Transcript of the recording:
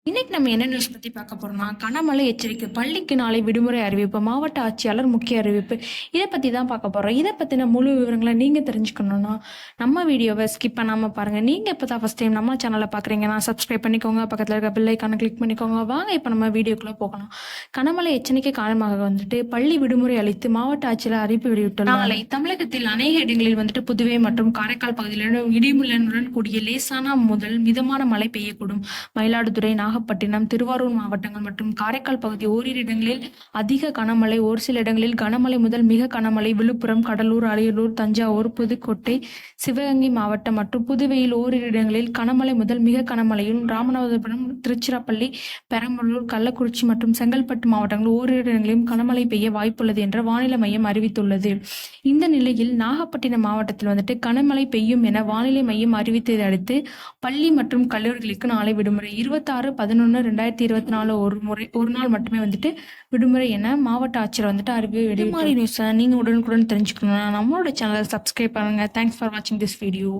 இன்னைக்கு நம்ம என்ன நியூஸ் பத்தி பார்க்க போறோம்னா, கனமழை எச்சரிக்கை. பள்ளிக்கு நாளை விடுமுறை அறிவிப்பு. மாவட்ட ஆட்சியாளர் முக்கிய அறிவிப்பு. இத பத்தி தான் பார்க்க போறோம். இத பத்தின முழு விவரங்கள நீங்க தெரிஞ்சுக்கணும்னா, நம்ம வீடியோவ ஸ்கிப் பண்ணாம பாருங்க. நீங்க இப்பதான் ஃபர்ஸ்ட் டைம் நம்ம சேனல பார்க்குறீங்கன்னா, சப்ஸ்கிரைப் பண்ணிக்கோங்க. பக்கத்துல இருக்க பெல் ஐகானை கிளிக் பண்ணிக்கோங்க. வாங்க இப்ப நம்ம வீடியோக்குள்ள போகலாம். கனமழை எச்சரிக்கை காரணமாக பள்ளி விடுமுறை அளித்து மாவட்ட ஆட்சியர் அறிவிப்பு வெளியிட்டுள்ளார். நாளை தமிழகத்தில் அநேக இடங்களில் புதுவை மற்றும் காரைக்கால் பகுதிகளிலும் இடிமுழனுடன் கூடிய லேசான முதல் மிதமான மழை பெய்யக்கூடும். மயிலாடுதுறை, நாகப்பட்டினம், திருவாரூர் மாவட்டங்கள் மற்றும் காரைக்கால் பகுதி ஓரிரு இடங்களில் அதிக கனமழை, ஒரு சில இடங்களில் கனமழை முதல் மிக கனமழை. விழுப்புரம், கடலூர், அரியலூர், தஞ்சாவூர், புதுக்கோட்டை, சிவகங்கை மாவட்டம் மற்றும் புதுவையில் ஓரிரு இடங்களில் கனமழை முதல் மிக கனமழையும். ராமநாதபுரம், திருச்சிராப்பள்ளி, பெரம்பலூர், கள்ளக்குறிச்சி மற்றும் செங்கல்பட்டு மாவட்டங்களில் ஓரிரு இடங்களிலும் கனமழை பெய்ய வாய்ப்புள்ளது என்று வானிலை மையம் அறிவித்துள்ளது. இந்த நிலையில் நாகப்பட்டினம் மாவட்டத்தில் கனமழை பெய்யும் என வானிலை மையம் அறிவித்ததை அடுத்து பள்ளி மற்றும் கல்லூரிகளுக்கு நாளை விடுமுறை. 26/11/2024 ஒரு நாள் மட்டுமே விடுமுறை என மாவட்ட ஆட்சியர் அறிவிப்பு வெளியிட்டார். நியூஸ் நீங்க உடனுக்குடன் தெரிஞ்சுக்கணும்னா நம்மளோட சேனலை சப்ஸ்கிரைப் பண்ணுங்க. தேங்க்ஸ் ஃபார் வாட்சிங் திஸ் வீடியோ.